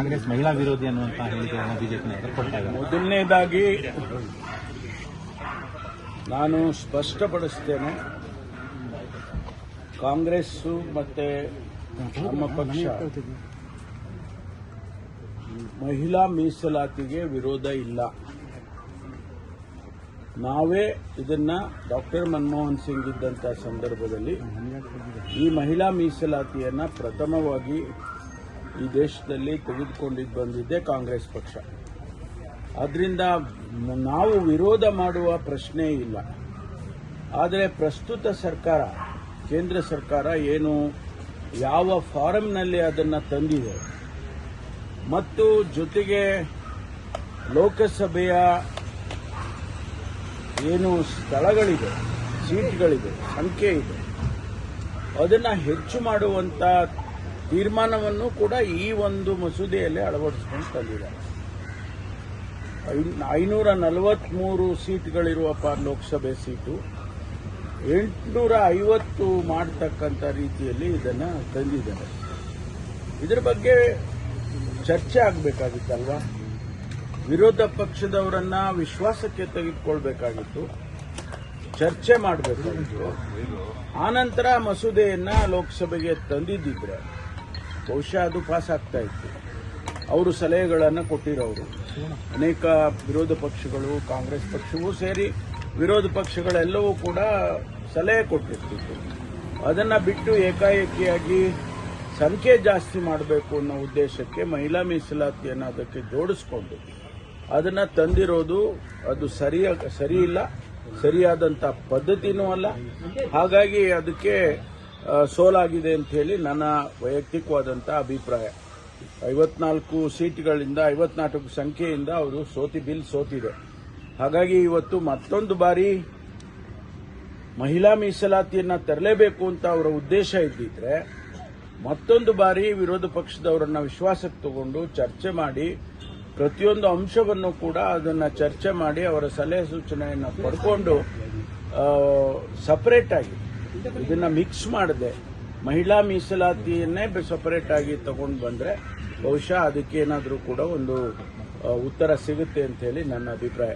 ಕಾಂಗ್ರೆಸ್ ಮಹಿಳಾ ವಿರೋಧಿ ಅನ್ನುವಂತ ಹೇಳಿಕೆಯನ್ನು ಬಿಜೆಪಿ ನಾಯಕರು ಕೊಡ್ತಾ ಇದ್ದಾರೆ. ಮೊದಲನೇದಾಗಿ ನಾನು ಸ್ಪಷ್ಟಪಡಿಸ್ತೇನೆ, ಕಾಂಗ್ರೆಸ್ಸು ಮತ್ತೆ ನಮ್ಮ ಪಕ್ಷ ಮಹಿಳಾ ಮೀಸಲಾತಿಗೆ ವಿರೋಧ ಇಲ್ಲ. ನಾವೇ ಇದನ್ನ ಡಾಕ್ಟರ್ ಮನಮೋಹನ್ ಸಿಂಗ್ ಇದ್ದಂಥ ಸಂದರ್ಭದಲ್ಲಿ ಈ ಮಹಿಳಾ ಮೀಸಲಾತಿಯನ್ನ ಪ್ರಥಮವಾಗಿ ಈ ದೇಶದಲ್ಲಿ ತೆಗೆದುಕೊಂಡಿದ್ದು ಬಂದಿದ್ದೆ ಕಾಂಗ್ರೆಸ್ ಪಕ್ಷ. ಅದರಿಂದ ನಾವು ವಿರೋಧ ಮಾಡುವ ಪ್ರಶ್ನೆ ಇಲ್ಲ. ಆದರೆ ಪ್ರಸ್ತುತ ಸರ್ಕಾರ, ಕೇಂದ್ರ ಸರ್ಕಾರ ಏನು ಯಾವ ಫಾರಂನಲ್ಲಿ ಅದನ್ನು ತಂದಿದೆ ಮತ್ತು ಜೊತೆಗೆ ಲೋಕಸಭೆಯ ಏನು ಸ್ಥಳಗಳಿದೆ, ಸೀಟ್ಗಳಿದೆ, ಸಂಖ್ಯೆ ಇದೆ, ಅದನ್ನು ಹೆಚ್ಚು ಮಾಡುವಂಥ ತೀರ್ಮಾನವನ್ನು ಕೂಡ ಈ ಒಂದು ಮಸೂದೆಯಲ್ಲಿ ಅಳವಡಿಸಿಕೊಂಡು ತಂದಿದ್ದಾರೆ. 543 ಸೀಟ್ಗಳಿರುವ ಲೋಕಸಭೆ ಸೀಟು 850 ಮಾಡತಕ್ಕಂಥ ರೀತಿಯಲ್ಲಿ ಇದನ್ನು ತಂದಿದ್ದಾರೆ. ಇದರ ಬಗ್ಗೆ ಚರ್ಚೆ ಆಗಬೇಕಾಗಿತ್ತಲ್ವಾ? ವಿರೋಧ ಪಕ್ಷದವರನ್ನ ವಿಶ್ವಾಸಕ್ಕೆ ತೆಗೆದುಕೊಳ್ಬೇಕಾಗಿತ್ತು, ಚರ್ಚೆ ಮಾಡಬೇಕಾಗಿತ್ತು. ಆನಂತರ ಮಸೂದೆಯನ್ನ ಲೋಕಸಭೆಗೆ ತಂದಿದ್ದಿದ್ರೆ ಬಹುಶಃ ಅದು ಪಾಸ್ ಆಗ್ತಾ ಇತ್ತು. ಅವರು ಸಲಹೆಗಳನ್ನು ಕೊಟ್ಟಿರೋರು ಅನೇಕ ವಿರೋಧ ಪಕ್ಷಗಳು, ಕಾಂಗ್ರೆಸ್ ಪಕ್ಷವೂ ಸೇರಿ ವಿರೋಧ ಪಕ್ಷಗಳೆಲ್ಲವೂ ಕೂಡ ಸಲಹೆ ಕೊಟ್ಟಿರ್ತಿತ್ತು. ಅದನ್ನು ಬಿಟ್ಟು ಏಕಾಏಕಿಯಾಗಿ ಸಂಖ್ಯೆ ಜಾಸ್ತಿ ಮಾಡಬೇಕು ಅನ್ನೋ ಉದ್ದೇಶಕ್ಕೆ ಮಹಿಳಾ ಮೀಸಲಾತಿಯನ್ನು ಅದಕ್ಕೆ ಜೋಡಿಸ್ಕೊಂಡು ಅದನ್ನು ತಂದಿರೋದು ಅದು ಸರಿ ಇಲ್ಲ, ಸರಿಯಾದಂಥ ಪದ್ಧತಿನೂ ಅಲ್ಲ. ಹಾಗಾಗಿ ಅದಕ್ಕೆ ಸೋಲಾಗಿದೆ ಅಂತ ಹೇಳಿ ನನ್ನ ವೈಯಕ್ತಿಕವಾದಂಥ ಅಭಿಪ್ರಾಯ. 54 ಸೀಟ್ಗಳಿಂದ 54 ಸಂಖ್ಯೆಯಿಂದ ಅವರು ಬಿಲ್ ಸೋತಿದೆ. ಹಾಗಾಗಿ ಇವತ್ತು ಮತ್ತೊಂದು ಬಾರಿ ಮಹಿಳಾ ಮೀಸಲಾತಿಯನ್ನು ತರಲೇಬೇಕು ಅಂತ ಅವರ ಉದ್ದೇಶ ಇದ್ದಿದ್ರೆ ಮತ್ತೊಂದು ಬಾರಿ ವಿರೋಧ ಪಕ್ಷದವರನ್ನ ವಿಶ್ವಾಸಕ್ಕೆ ತಗೊಂಡು ಚರ್ಚೆ ಮಾಡಿ ಪ್ರತಿಯೊಂದು ಅಂಶವನ್ನು ಕೂಡ ಅದನ್ನು ಚರ್ಚೆ ಮಾಡಿ ಅವರ ಸಲಹೆ ಸೂಚನೆಯನ್ನು ಪಡ್ಕೊಂಡು ಸಪರೇಟ್ ಆಗಿ ಇದನ್ನ ಮಿಕ್ಸ್ ಮಾಡದೆ ಮಹಿಳಾ ಮೀಸಲಾತಿಯನ್ನೇ ಸಪರೇಟ್ ಆಗಿ ತಗೊಂಡು ಬಂದ್ರೆ ಬಹುಶಃ ಅದಕ್ಕೇನಾದರೂ ಕೂಡ ಒಂದು ಉತ್ತರ ಸಿಗುತ್ತೆ ಅಂತ ಹೇಳಿ ನನ್ನ ಅಭಿಪ್ರಾಯ.